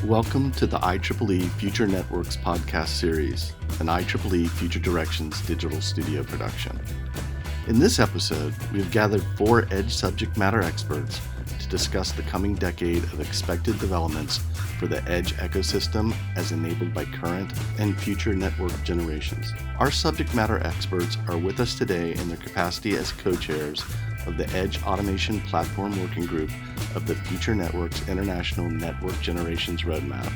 Welcome to the IEEE Future Networks podcast series, an IEEE Future Directions digital studio production. In this episode, we have gathered 4 Edge subject matter experts to discuss the coming decade of expected developments for the Edge ecosystem as enabled by current and future network generations. Our subject matter experts are with us today in their capacity as co-chairs of the Edge Automation Platform Working Group of the Future Networks International Network Generations Roadmap.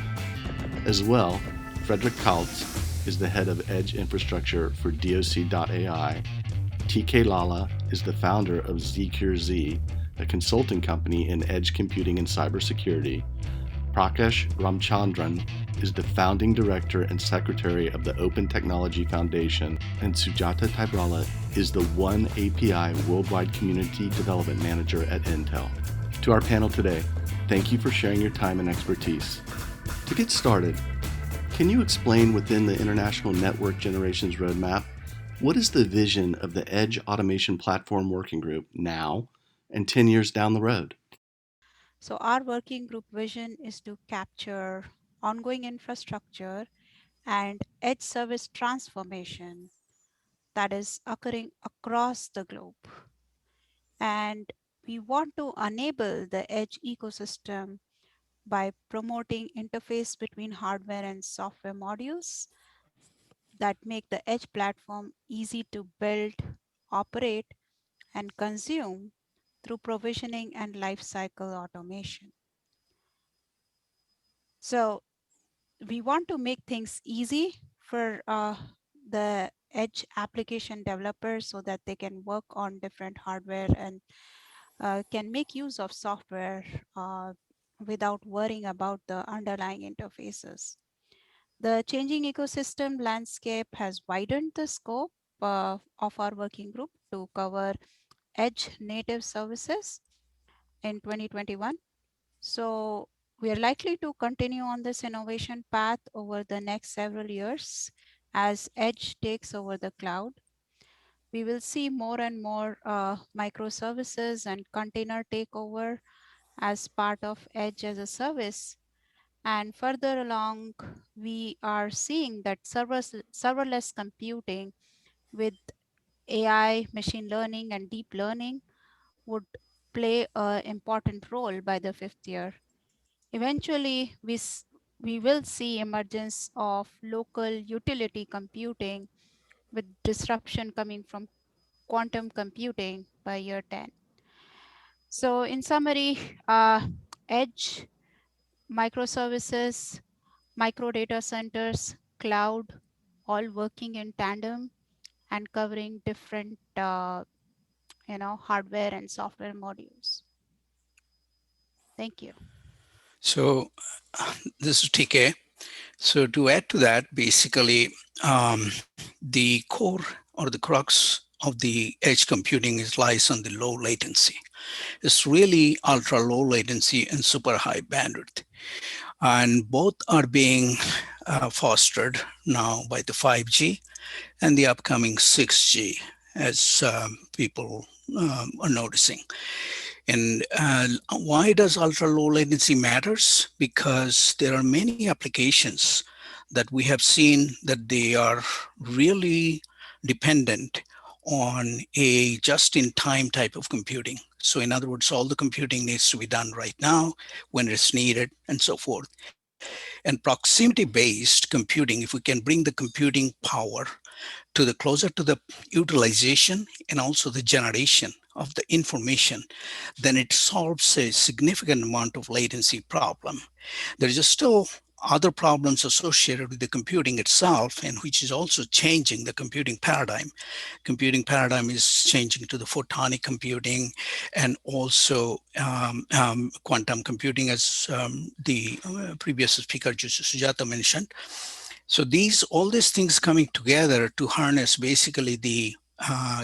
As well, Frederick Kaltz is the head of Edge Infrastructure for DOC.ai. TK Lala is the founder of ZCureZ, a consulting company in edge computing and cybersecurity. Prakash Ramchandran is the founding director and secretary of the Open Technology Foundation, and Sujata Taibrala is the One API Worldwide Community Development Manager at Intel. To our panel today, thank you for sharing your time and expertise. To get started, can you explain within the International Network Generations Roadmap, what is the vision of the Edge Automation Platform Working Group now and 10 years down the road? So our working group vision is to capture ongoing infrastructure and edge service transformation that is occurring across the globe. And we want to enable the edge ecosystem by promoting interface between hardware and software modules that make the edge platform easy to build, operate, and consume through provisioning and lifecycle automation. So we want to make things easy for the edge application developers so that they can work on different hardware and can make use of software without worrying about the underlying interfaces. The changing ecosystem landscape has widened the scope of our working group to cover edge native services in 2021. So we are likely to continue on this innovation path over the next several years as edge takes over the cloud. We will see more and more microservices and container takeover as part of edge as a service. And further along, we are seeing that serverless computing with AI, machine learning, and deep learning would play an important role by the 5th year. Eventually, we will see emergence of local utility computing with disruption coming from quantum computing by year 10. So in summary, edge, microservices, micro data centers, cloud, all working in tandem and covering different hardware and software modules. Thank you. So this is TK. So to add to that, basically, the core or the crux of the edge computing lies on the low latency. It's really ultra low latency and super high bandwidth. And both are being fostered now by the 5G and the upcoming 6G, as people are noticing. And why does ultra low latency matters? Because there are many applications that we have seen that they are really dependent on a just-in-time type of computing. So in other words, all the computing needs to be done right now when it's needed and so forth. And proximity-based computing, if we can bring the computing power to the closer to the utilization and also the generation of the information, then it solves a significant amount of latency problem. There's just still other problems associated with the computing itself, and which is also changing the computing paradigm. Computing paradigm is changing to the photonic computing and also quantum computing, as the previous speaker, Sujata, mentioned. So all these things coming together to harness basically the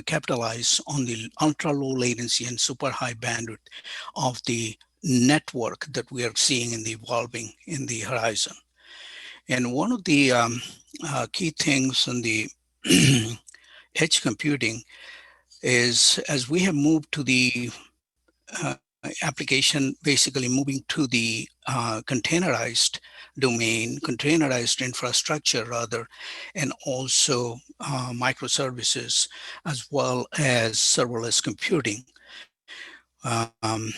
capitalize on the ultra low latency and super high bandwidth of the network that we are seeing in the evolving in the horizon. And one of the key things in the edge computing is, as we have moved to the application basically moving to the containerized domain, containerized infrastructure rather, and also microservices as well as serverless computing. Um,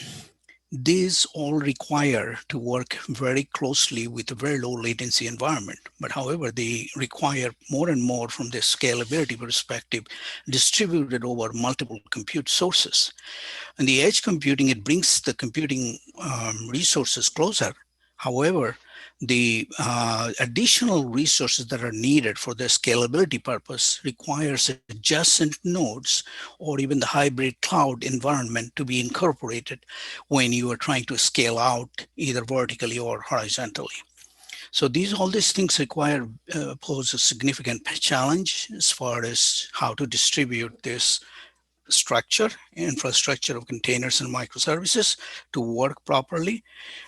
these all require to work very closely with a very low latency environment. But however, they require more and more from the scalability perspective, distributed over multiple compute sources. And the edge computing, it brings the computing resources closer. However, the additional resources that are needed for the scalability purpose requires adjacent nodes or even the hybrid cloud environment to be incorporated when you are trying to scale out either vertically or horizontally. So all these things require pose a significant challenge as far as how to distribute this structure, infrastructure of containers and microservices to work properly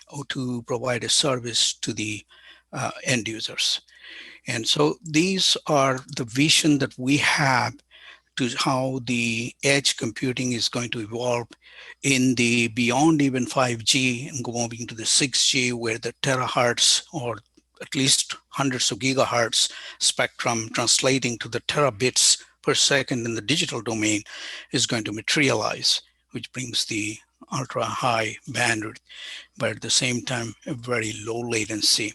or to provide a service to the end users. And so these are the vision that we have to how the edge computing is going to evolve in the beyond even 5G and moving to the 6G, where the terahertz or at least hundreds of gigahertz spectrum translating to the terabits per second in the digital domain is going to materialize, which brings the ultra high bandwidth, but at the same time, a very low latency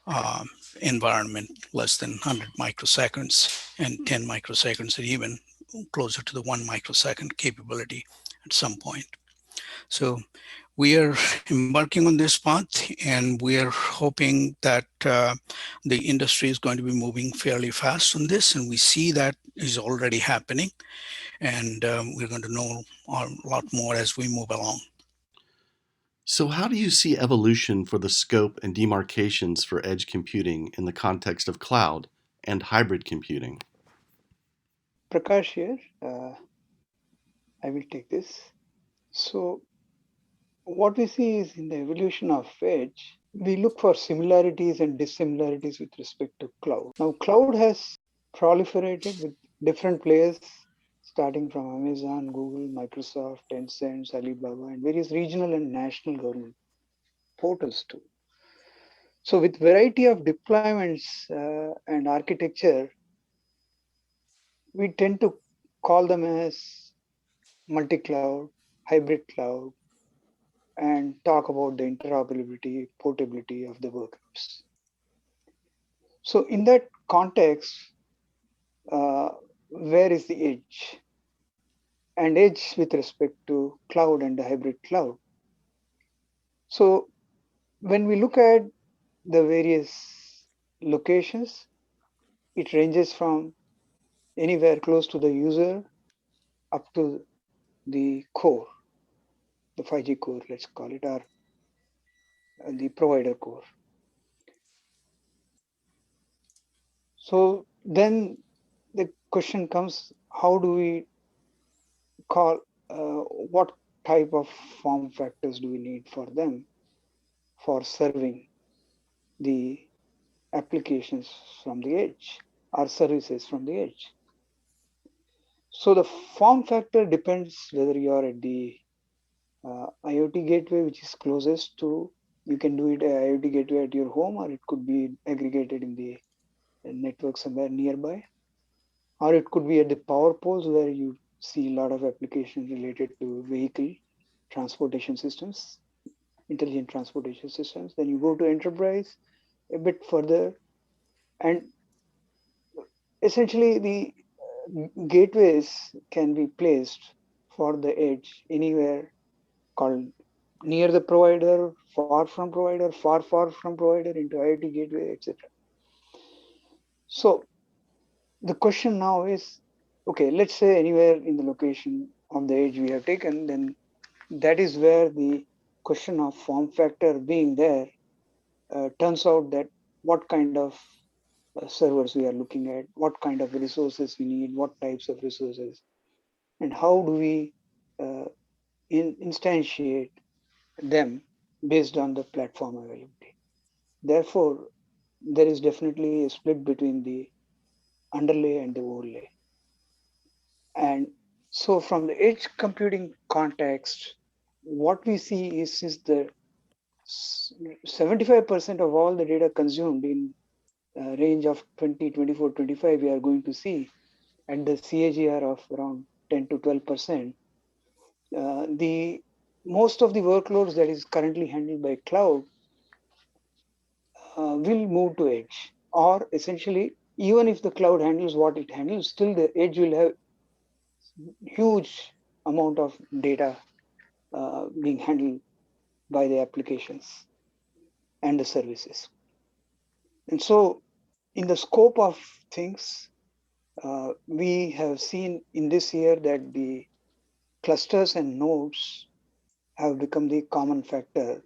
um, environment, less than 100 microseconds and 10 microseconds, and even closer to the 1 microsecond capability at some point. So we are embarking on this path, and we are hoping that the industry is going to be moving fairly fast on this, and we see that is already happening, and we're going to know a lot more as we move along. So, how do you see evolution for the scope and demarcations for edge computing in the context of cloud and hybrid computing? Prakash here. I will take this. So, what we see is in the evolution of edge, we look for similarities and dissimilarities with respect to cloud. Now, cloud has proliferated with different players starting from Amazon, Google, Microsoft, Tencent, Alibaba, and various regional and national government portals too. So, with variety of deployments and architecture, we tend to call them as multi-cloud, hybrid cloud, and talk about the interoperability, portability of the workloads. So, in that context, uh, where is the edge? And edge with respect to cloud and the hybrid cloud. So, when we look at the various locations, it ranges from anywhere close to the user up to the core, the 5G core, let's call it, or the provider core. So, then the question comes, how do we call what type of form factors do we need for them for serving the applications from the edge or services from the edge. So the form factor depends whether you are at the IoT gateway, which is closest to, you can do it IoT gateway at your home, or it could be aggregated in the network somewhere nearby, or it could be at the power poles where you see a lot of applications related to vehicle transportation systems, intelligent transportation systems. Then you go to enterprise a bit further, and essentially the gateways can be placed for the edge anywhere called near the provider, far from provider, far from provider, into IoT gateway, etc. So the question now is, okay, let's say anywhere in the location of the edge we have taken, then that is where the question of form factor being there turns out that what kind of servers we are looking at, what kind of resources we need, what types of resources, and how do we uh, instantiate them based on the platform availability. Therefore, there is definitely a split between the underlay and the overlay. And so, from the edge computing context, what we see is the 75% of all the data consumed in range of 2024 25 we are going to see at the CAGR of around 10 to 12%. The most of the workloads that is currently handled by cloud will move to edge, or essentially even if the cloud handles what it handles, still the edge will have huge amount of data being handled by the applications and the services. And so in the scope of things, we have seen in this year that the clusters and nodes have become the common factor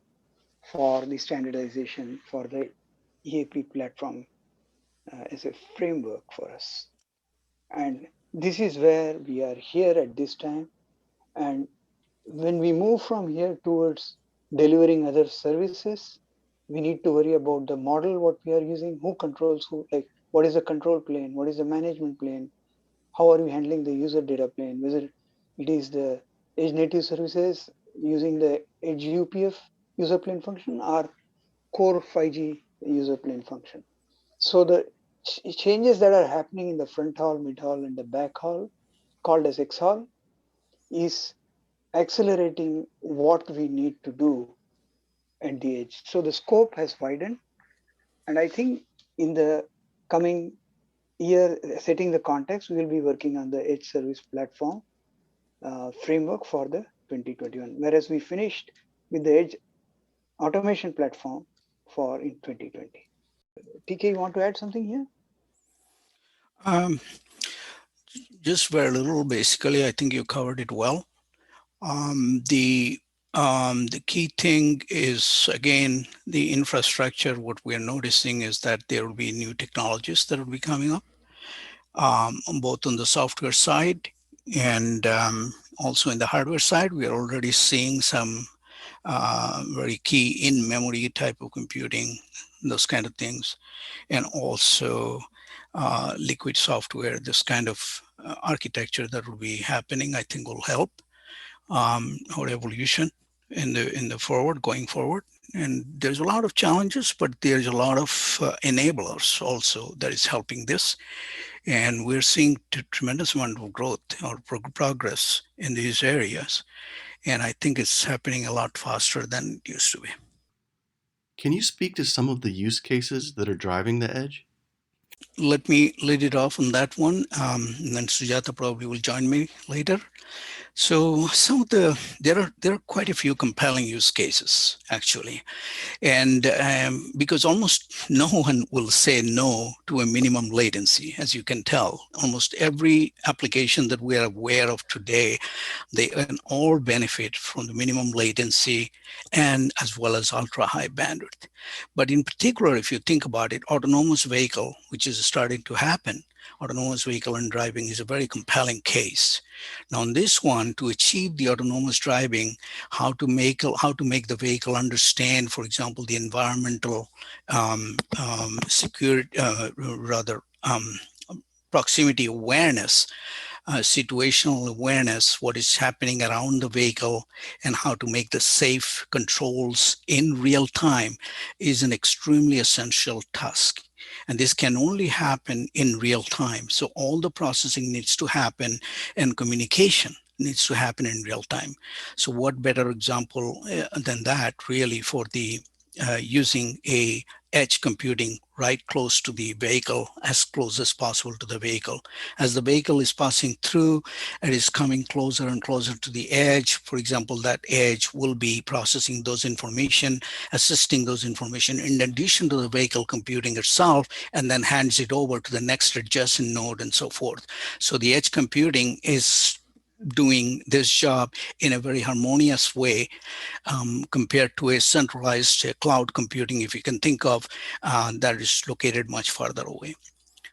for the standardization for the EAP platform as a framework for us. And this is where we are here at this time. And when we move from here towards delivering other services, we need to worry about the model, what we are using, who controls who, like what is the control plane, what is the management plane, how are we handling the user data plane, whether it is the edge native services using the edge UPF user plane function or core 5G user plane function. So the changes that are happening in the front hall, mid hall, and the back hall, called as X hall, is accelerating what we need to do at the edge. So the scope has widened, and I think in the coming year, setting the context, we will be working on the edge service platform framework for the 2021, whereas we finished with the edge automation platform for in 2020. TK, you want to add something here? Um, just very little, basically. I think you covered it well. The key thing is, again, the infrastructure. What we're noticing is that there will be new technologies that will be coming up, both on the software side and also in the hardware side. We are already seeing some very key in-memory type of computing, those kind of things, and also liquid software, this kind of architecture that will be happening, I think will help our evolution in the forward, going forward. And there's a lot of challenges, but there's a lot of enablers also that is helping this. And we're seeing tremendous amount of growth or progress in these areas. And I think it's happening a lot faster than it used to be. Can you speak to some of the use cases that are driving the edge? Let me lead it off on that one, and then Sujata probably will join me later. So some of there are quite a few compelling use cases actually, and because almost no one will say no to a minimum latency, as you can tell. Almost every application that we are aware of today, they can all benefit from the minimum latency and as well as ultra high bandwidth. But in particular, if you think about it, autonomous vehicle, which is starting to happen, autonomous vehicle and driving is a very compelling case. Now, on this one, to achieve the autonomous driving, how to make the vehicle understand, for example, the environmental security, proximity awareness, situational awareness, what is happening around the vehicle, and how to make the safe controls in real time is an extremely essential task. And this can only happen in real time. So all the processing needs to happen and communication needs to happen in real time. So what better example than that really for the using a edge computing right close to the vehicle, as close as possible to the vehicle. As the vehicle is passing through, it is coming closer and closer to the edge. For example, that edge will be processing those information, assisting those information in addition to the vehicle computing itself, and then hands it over to the next adjacent node and so forth. So the edge computing is doing this job in a very harmonious way compared to a centralized cloud computing, if you can think of, that is located much farther away.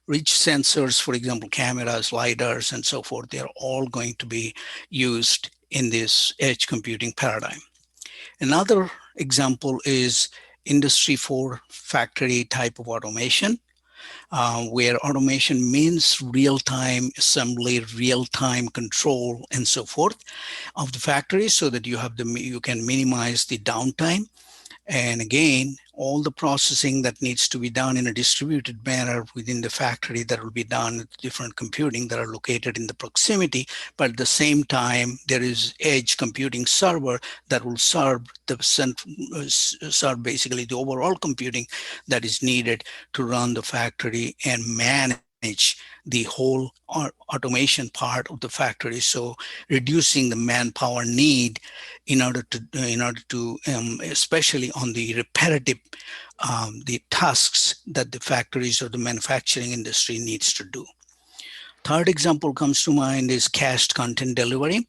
Rich sensors, for example, cameras, lidars, and so forth, they're all going to be used in this edge computing paradigm. Another example is Industry 4 factory type of automation. where automation means real-time assembly, real-time control, and so forth of the factory, so that you can minimize the downtime. And again, all the processing that needs to be done in a distributed manner within the factory, that will be done with different computing that are located in the proximity. But at the same time, there is edge computing server that will serve serve basically the overall computing that is needed to run the factory and manage the whole automation part of the factory. So reducing the manpower need in order to especially on the repetitive the tasks that the factories or the manufacturing industry needs to do. Third example comes to mind is cached content delivery.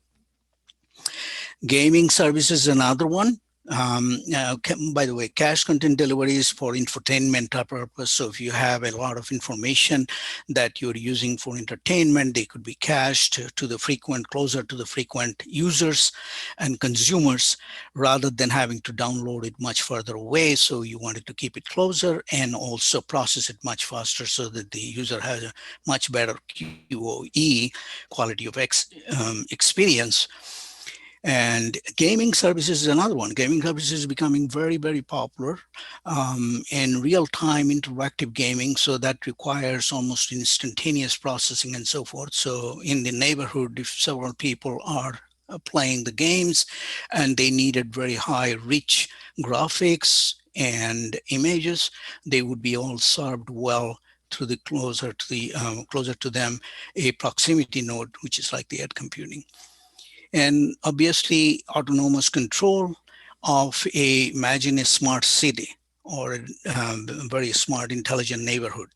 Gaming services is another one. By the way, cache content delivery is for infotainment purpose. So if you have a lot of information that you're using for entertainment, they could be cached to the frequent, closer to the frequent users and consumers, rather than having to download it much further away. So you wanted to keep it closer and also process it much faster, so that the user has a much better QoE, quality of experience. And gaming services is another one. Gaming services is becoming very, very popular in real-time interactive gaming. So that requires almost instantaneous processing and so forth. So in the neighborhood, if several people are playing the games and they needed very high, rich graphics and images, they would be all served well through the closer to them a proximity node, which is like the edge computing. And obviously autonomous control of imagine a smart city or a very smart intelligent neighborhood,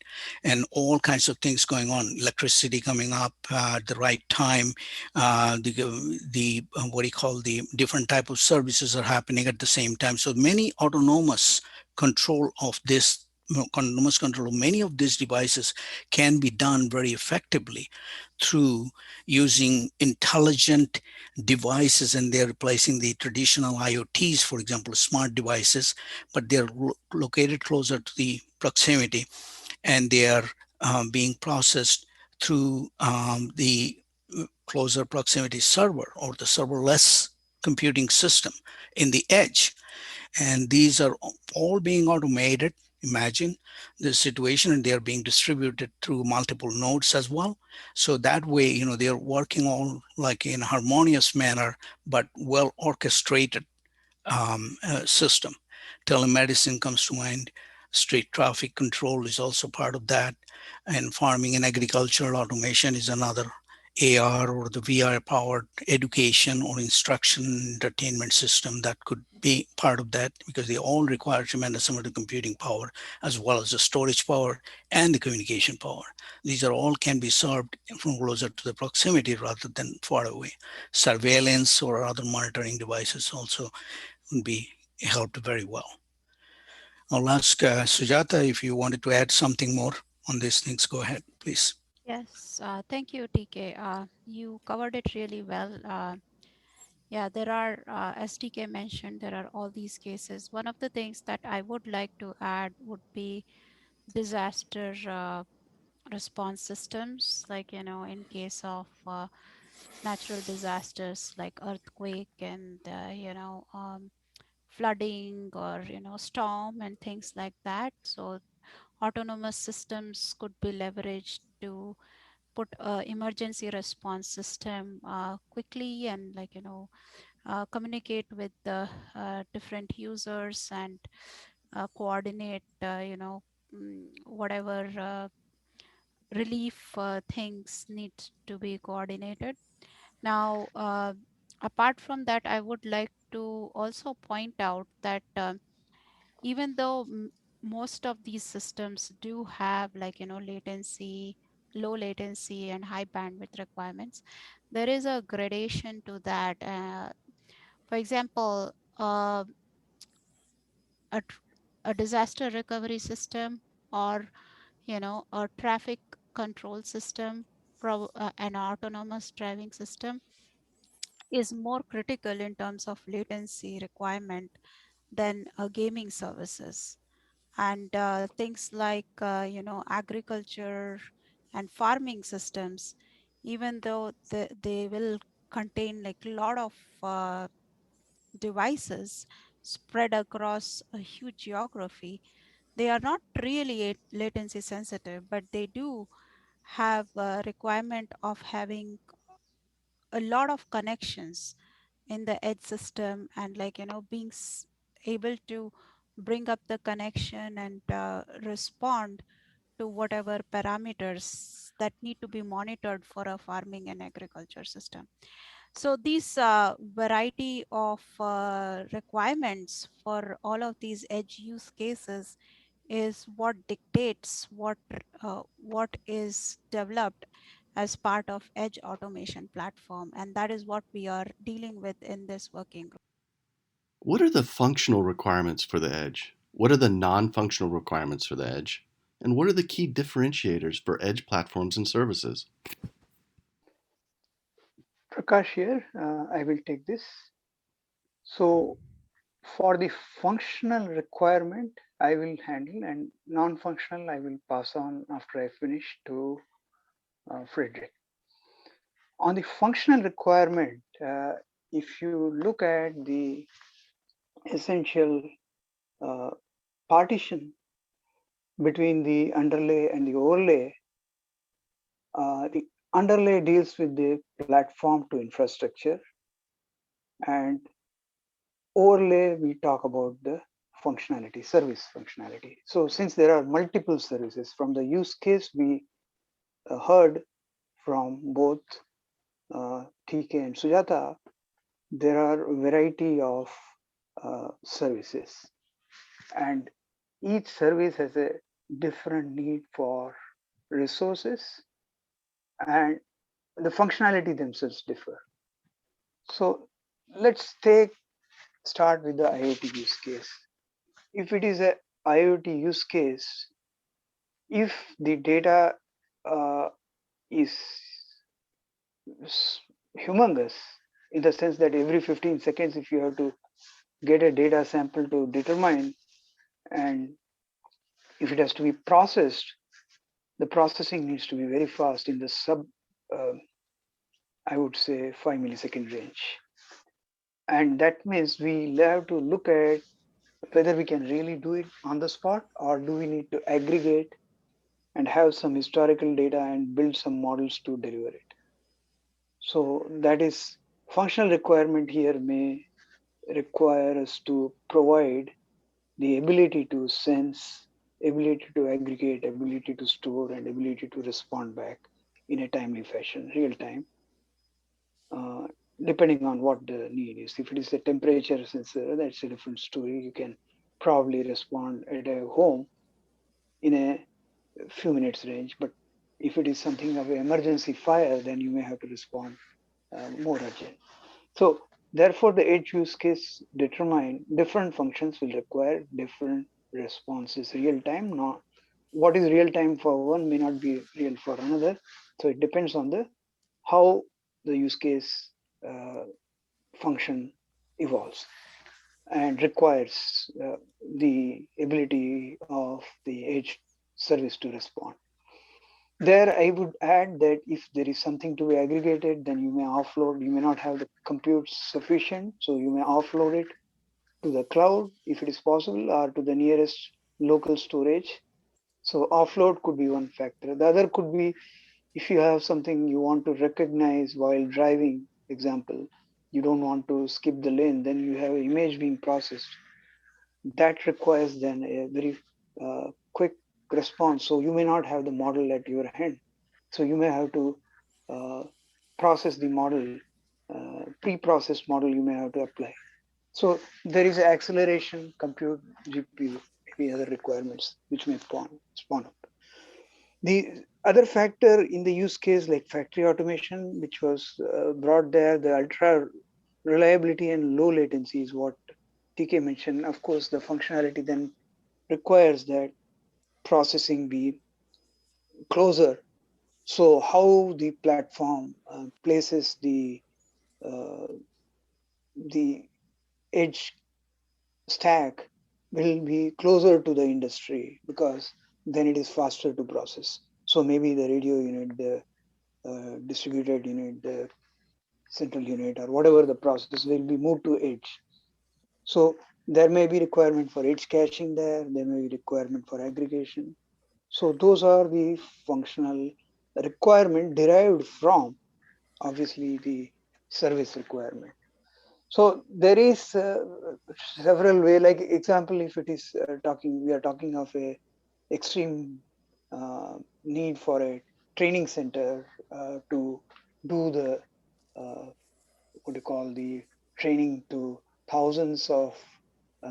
and all kinds of things going on, electricity coming up at the right time, the what do you call, the different type of services are happening at the same time. So many control of this autonomous control of many of these devices can be done very effectively through using intelligent devices, and they're replacing the traditional IoTs, for example, smart devices, but they're located closer to the proximity, and they are being processed through the closer proximity server or the serverless computing system in the edge. And these are all being automated. Imagine the situation, and they're being distributed through multiple nodes as well. So that way, they're working all like in a harmonious manner, but well orchestrated system. Telemedicine comes to mind. Street traffic control is also part of that. And farming and agricultural automation is another. AR or the VR powered education or instruction entertainment system that could be part of that, because they all require tremendous amount of computing power, as well as the storage power and the communication power. These are all can be served from closer to the proximity rather than far away. Surveillance or other monitoring devices also would be helped very well. I'll ask Sujata if you wanted to add something more on these things. Go ahead, please. Yes, thank you, TK. You covered it really well. Yeah, there are, as TK mentioned, there are all these cases. One of the things that I would like to add would be disaster response systems, like, in case of natural disasters like earthquake and, flooding or, storm and things like that. So autonomous systems could be leveraged to put a emergency response system quickly, and, like, communicate with the different users and coordinate whatever relief things need to be coordinated. Now, apart from that, I would like to also point out that even though most of these systems do have, like, latency, low latency and high bandwidth requirements, there is a gradation to that. For example, a, a disaster recovery system, or, a traffic control system, an autonomous driving system is more critical in terms of latency requirement than gaming services. and things like agriculture and farming systems, even though they will contain like a lot of devices spread across a huge geography, they are not really latency sensitive, but they do have a requirement of having a lot of connections in the edge system, and being able to bring up the connection and respond to whatever parameters that need to be monitored for a farming and agriculture system. So these variety of requirements for all of these edge use cases is what dictates what is developed as part of edge automation platform, and that is what we are dealing with in this working group. What are the functional requirements for the edge? What are the non-functional requirements for the edge? And what are the key differentiators for edge platforms and services? Prakash here, I will take this. So for the functional requirement, I will handle, and non-functional I will pass on after I finish to Frederick. On the functional requirement, if you look at the essential uh, partition between the underlay and the overlay, the underlay deals with the platform to infrastructure, and overlay we talk about the functionality, service functionality. So since there are multiple services, from the use case we heard from both TK and Sujata, there are a variety of services, and each service has a different need for resources, and the functionality themselves differ. So let's start with the IoT use case. If it is a IoT use case, if the data uh, is humongous, in the sense that every 15 seconds, if you have to get a data sample to determine, and if it has to be processed, the processing needs to be very fast in the uh, I would say 5 millisecond range. And that means we have to look at whether we can really do it on the spot, or do we need to aggregate and have some historical data and build some models to deliver it. So that is functional requirement here may require us to provide the ability to sense, ability to aggregate, ability to store, and ability to respond back in a timely fashion, real time, uh, depending on what the need is. If it is a temperature sensor, that's a different story. You can probably respond at a home in a few minutes range. But if it is something of an emergency fire, then you may have to respond more urgent. So therefore, the edge use case determine different functions will require different responses real time. Not what is real time for one may not be real for another. So it depends on the how the use case uh, function evolves and requires the ability of the edge service to respond. There, I would add that if there is something to be aggregated, then you may offload. You may not have the compute sufficient, so you may offload it to the cloud if it is possible, or to the nearest local storage. So offload could be one factor. The other could be if you have something you want to recognize while driving, example, you don't want to skip the lane, then you have image being processed. That requires then a very quick response. So you may not have the model at your hand. So you may have to uh, process the model, pre-processed model you may have to apply. So there is acceleration, compute, GPU, maybe other requirements which may spawn up. The other factor in the use case like factory automation, which was brought there, the ultra reliability and low latency is what TK mentioned. Of course, the functionality then requires that processing be closer. So how the platform places uh, the edge stack will be closer to the industry because then it is faster to process. So maybe the radio unit, the distributed unit, the central unit, or whatever the process will be moved to edge. So there may be requirement for edge caching there. There may be requirement for aggregation. So those are the functional requirement derived from obviously the service requirement. So there is several way. Like example, if it is we are talking of a extreme need for a training center to do the what do you call the training to thousands of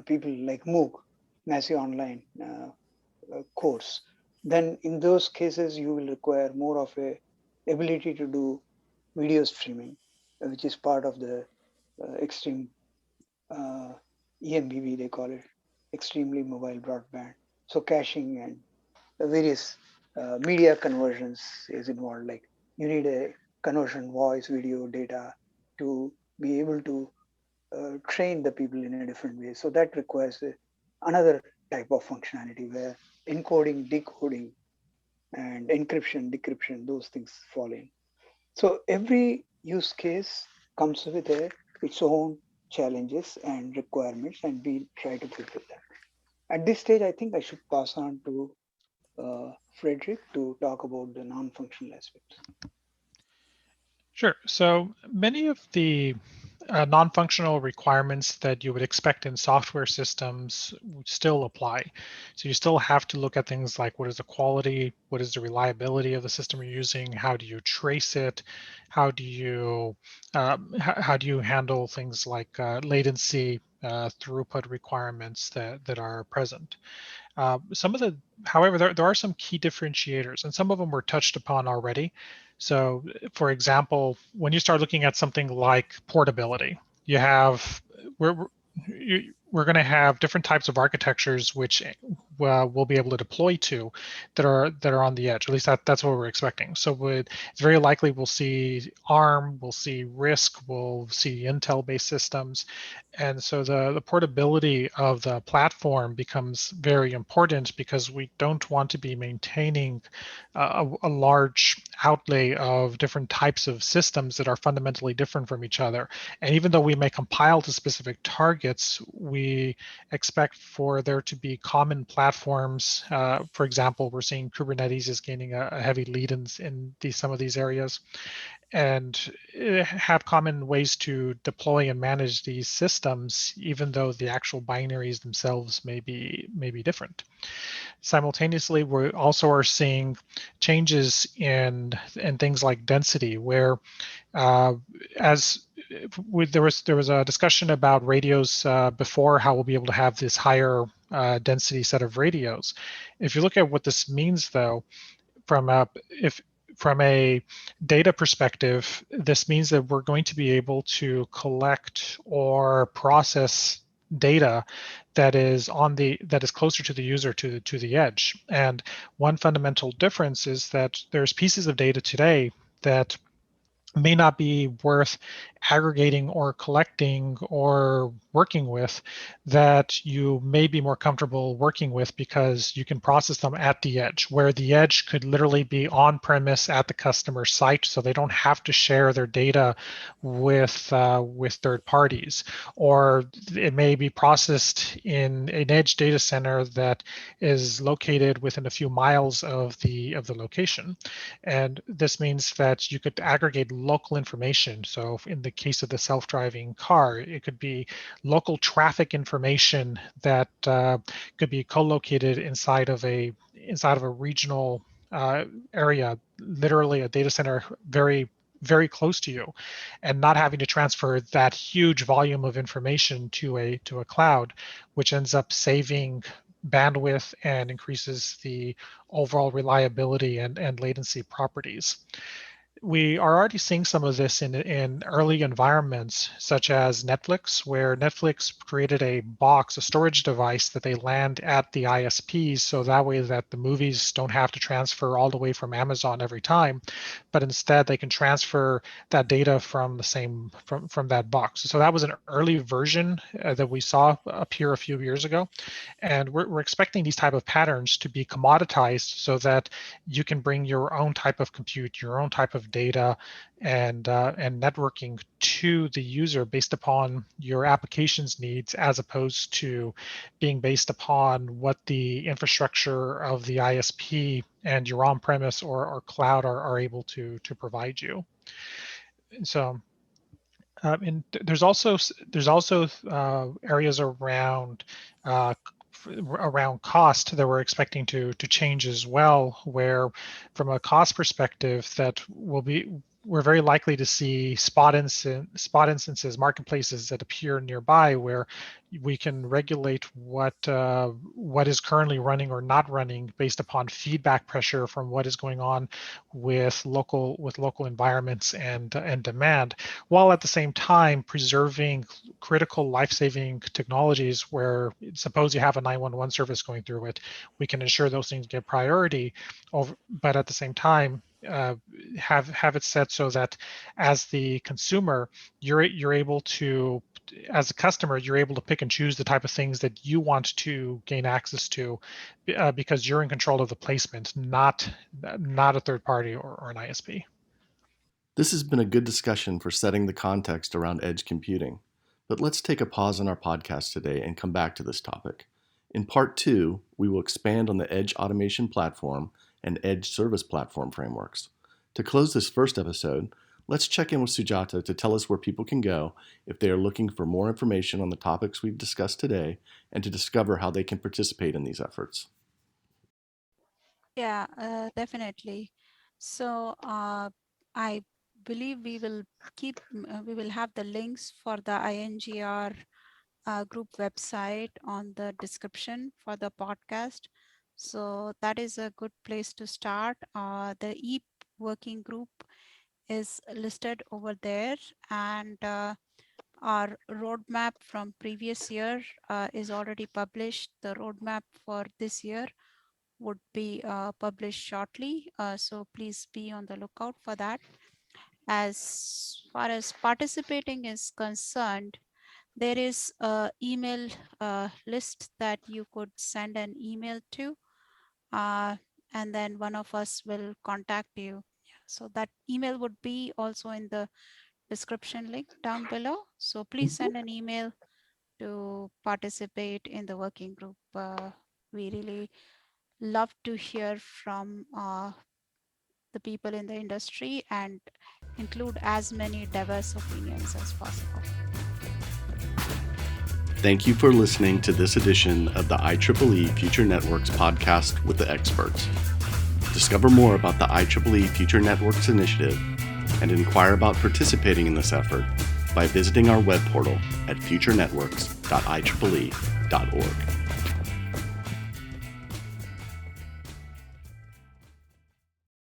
people like MOOC, massive online course. Then in those cases, you will require more of a ability to do video streaming, which is part of the extreme uh, EMBB, they call it, extremely mobile broadband. So caching and various media conversions is involved. Like you need a conversion, voice, video, data to be able to train the people in a different way. So that requires another type of functionality where encoding, decoding, and encryption, decryption, those things fall in. So every use case comes with its own challenges and requirements, and we try to fulfill them. At this stage, I think I should pass on to Frederick to talk about the non-functional aspects. Sure. So many of the non-functional requirements that you would expect in software systems still apply. So you still have to look at things like what is the quality, what is the reliability of the system you're using, how do you trace it, how do you handle things like latency, throughput requirements that are present. However, there are some key differentiators, and some of them were touched upon already. So, for example, when you start looking at something like portability, you have we're going to have different types of architectures which we'll be able to deploy to that are on the edge. At least that's what we're expecting. So it's very likely we'll see ARM, we'll see RISC, we'll see Intel-based systems, and so the portability of the platform becomes very important because we don't want to be maintaining a large outlay of different types of systems that are fundamentally different from each other. And even though we may compile to specific targets, we expect for there to be common platforms. For example, we're seeing Kubernetes is gaining a heavy lead in some of these areas, and have common ways to deploy and manage these systems, even though the actual binaries themselves may be different. Simultaneously, we also are seeing changes in things like density, where there was a discussion about radios before, how we'll be able to have this higher density set of radios. If you look at what this means, though, from a data perspective, this means that we're going to be able to collect or process data that is closer to the user, to the edge. And one fundamental difference is that there's pieces of data today that may not be worth aggregating or collecting or working with, that you may be more comfortable working with because you can process them at the edge, where the edge could literally be on premise at the customer site, so they don't have to share their data with third parties. Or it may be processed in an edge data center that is located within a few miles of the location. And this means that you could aggregate local information. So in the case of the self-driving car, it could be local traffic information that could be co-located inside of a regional area, literally a data center very, very close to you, and not having to transfer that huge volume of information to a cloud, which ends up saving bandwidth and increases the overall reliability and latency properties. We are already seeing some of this in early environments, such as Netflix, where Netflix created a box, a storage device that they land at the ISPs, so that way that the movies don't have to transfer all the way from Amazon every time, but instead they can transfer that data from the same from that box. So that was an early version that we saw appear a few years ago, and we're expecting these type of patterns to be commoditized so that you can bring your own type of compute, your own type of data, and networking to the user based upon your application's needs, as opposed to being based upon what the infrastructure of the ISP and your on-premise or cloud are able to provide you. So. And there's also areas around cost that we're expecting to change as well, where from a cost perspective that we're very likely to see spot instances, marketplaces that appear nearby, where we can regulate what is currently running or not running based upon feedback pressure from what is going on with local environments and demand, while at the same time preserving critical life-saving technologies. Where suppose you have a 911 service going through it, we can ensure those things get priority but at the same time have it set so that as the consumer, you're able to, as a customer, you're able to pick and choose the type of things that you want to gain access to, because you're in control of the placement, not a third party or an ISP. This has been a good discussion for setting the context around edge computing, but let's take a pause on our podcast today and come back to this topic. In part 2, we will expand on the edge automation platform and edge service platform frameworks. To close this first episode, let's check in with Sujata to tell us where people can go if they are looking for more information on the topics we've discussed today, and to discover how they can participate in these efforts. Yeah, definitely. So I believe we will have the links for the INGR group website on the description for the podcast. So that is a good place to start. The EAP working group is listed over there, and our roadmap from previous year is already published. The roadmap for this year would be published shortly. So please be on the lookout for that. As far as participating is concerned, there is an email list that you could send an email to, and then one of us will contact you. So that email would be also in the description link down below. So please send an email to participate in the working group. We really love to hear from the people in the industry and include as many diverse opinions as possible. Thank you for listening to this edition of the IEEE Future Networks podcast with the experts. Discover more about the IEEE Future Networks initiative and inquire about participating in this effort by visiting our web portal at futurenetworks.ieee.org.